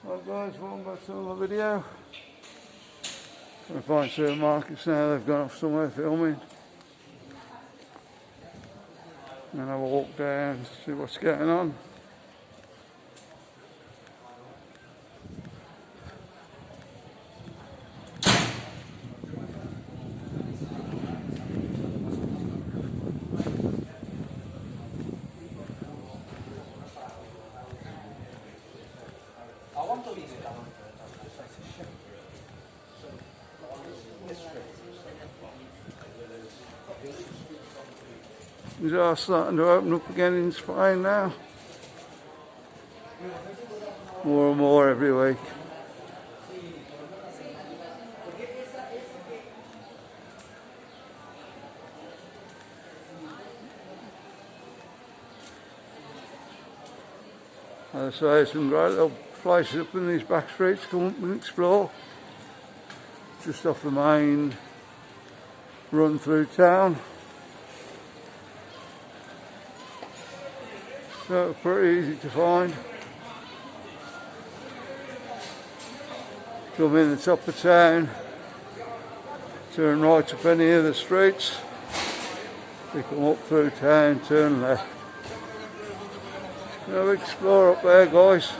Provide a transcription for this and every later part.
Right guys, welcome back to another video. Trying to find certain markets now, they've gone off somewhere filming. And then I'll walk down, see what's going on. These are starting to open up again in Spain now. More and more every week. As I say, some great little places up in these back streets, come up and explore. Just off the main run through town. So pretty easy to find. Come in the top of town, turn right up any of the streets, we come up through town, turn left. Now explore up there guys.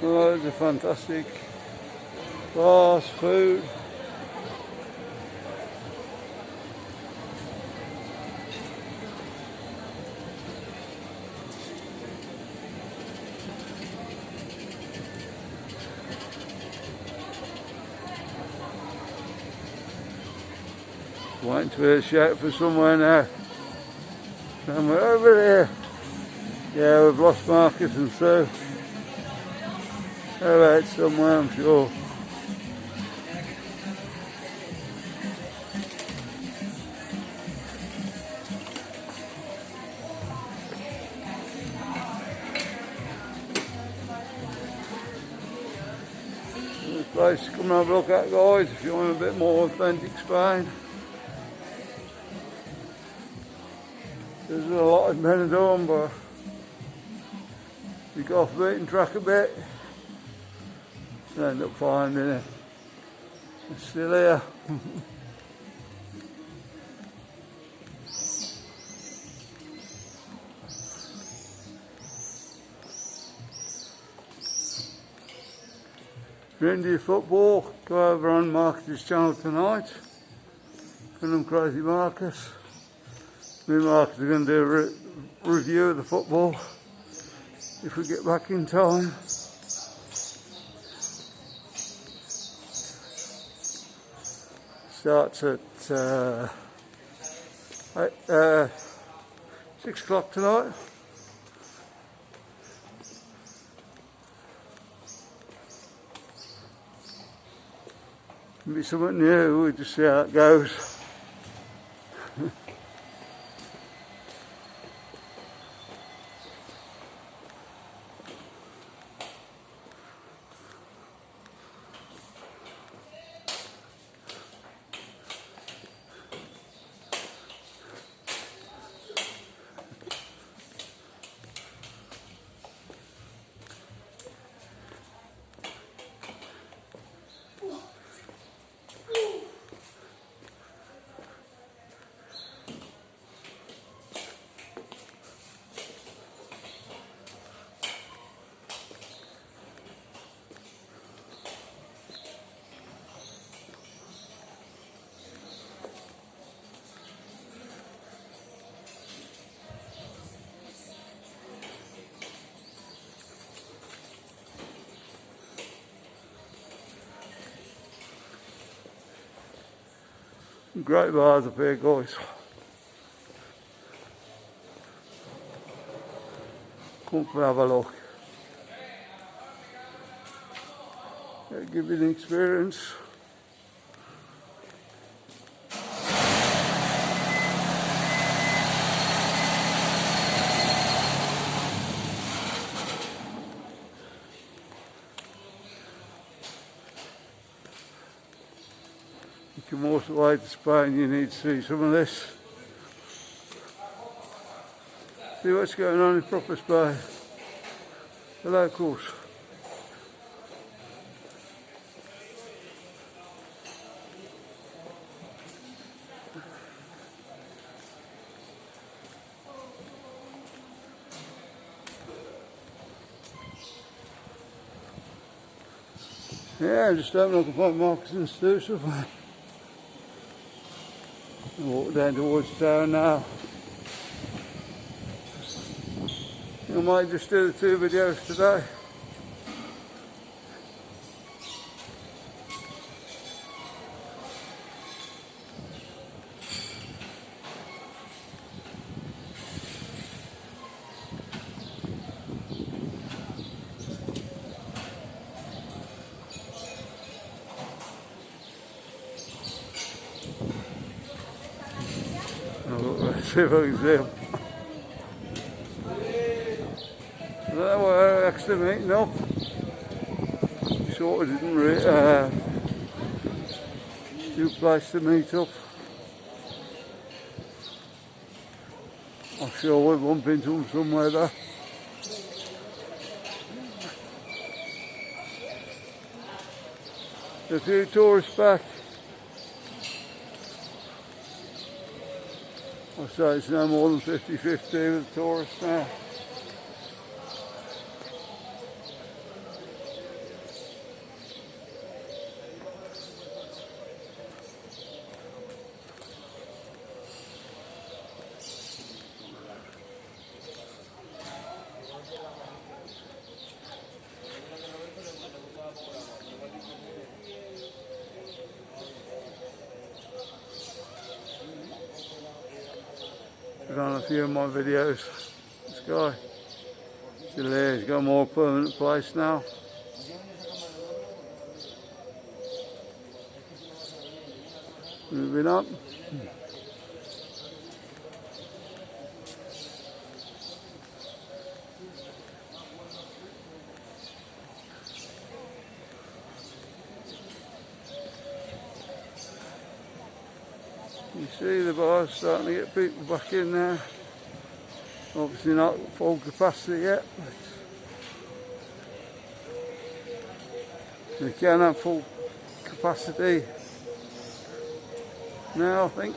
Loads of fantastic bars, food. Waiting to hear a shout for somewhere now. Somewhere over there. Yeah, we've lost Marcus and Sue. They're out somewhere, I'm sure. This place to come and have a look at guys if you want a bit more authentic Spain. There's a lot in Benidorm, but you go off the beaten track a bit, you end up finding it. It's still here. If you're into your football, go over on Marcus's channel tonight. And Crazy Marcus. Me and Marcus are going to do a review of the football if we get back in time. Starts at 6 o'clock tonight. It'll be something new, we'll just see how it goes. Great bars up here guys. Come up and have a look. It'll give you an experience. You come all the way to Spain, you need to see some of this. See what's going on in proper Spain. The locals. Yeah, just hoping I can find Marcus and Stu somewhere. I'm walking down towards town now. I might just do the 2 videos today. Let's see if I can see him. There we're actually meeting up. Sort of didn't do a place to meet up. I'm sure we'll bump into them somewhere there. A few tourists back. I'd say it's no more than 50-50 with tourists now. On a few of my videos. This guy, still there, he's got a more permanent place now. Moving up. You see the bar's starting to get people back in there. Obviously not full capacity yet, but we can have full capacity now, I think.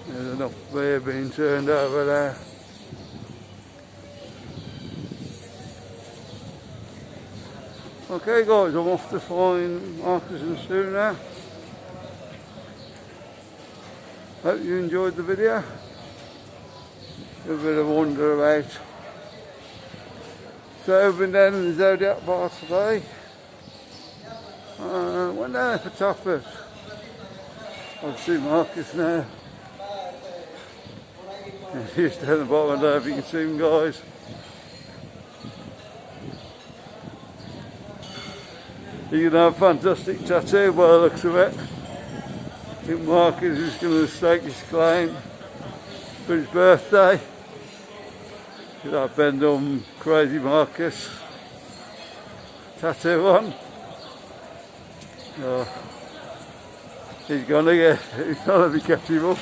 There's enough beer being turned over there. Okay guys, I'm off to find Marcus and Stu now. Hope you enjoyed the video. A bit of wander about. So I've been down in the Zodiac bar today. Went down there for tapas. I'll see Marcus now. He's down the bottom there, if you can see him guys. He's going to have a fantastic tattoo by the looks of it. I think Marcus is going to stake his claim for his birthday. Get that Benidorm Crazy Marcus tattoo on. Oh, he's gonna be catchable.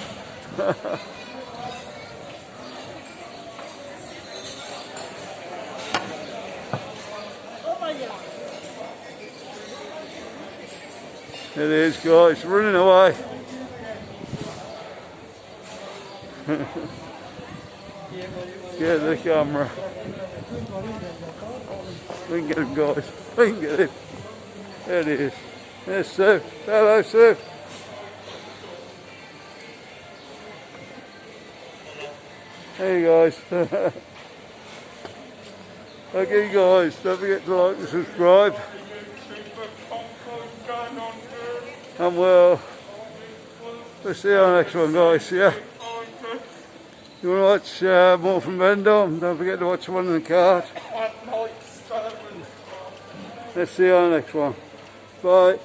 It is guys, running away. Get the camera. We can get him guys, we can get him. There it is. There's Sue. Hello Sue. Hey guys. Okay guys, don't forget to like and subscribe. And we'll see you on the next one guys, yeah. If you want to watch more from Benidorm, don't forget to watch one in the card. Let's see you on the next one. Bye.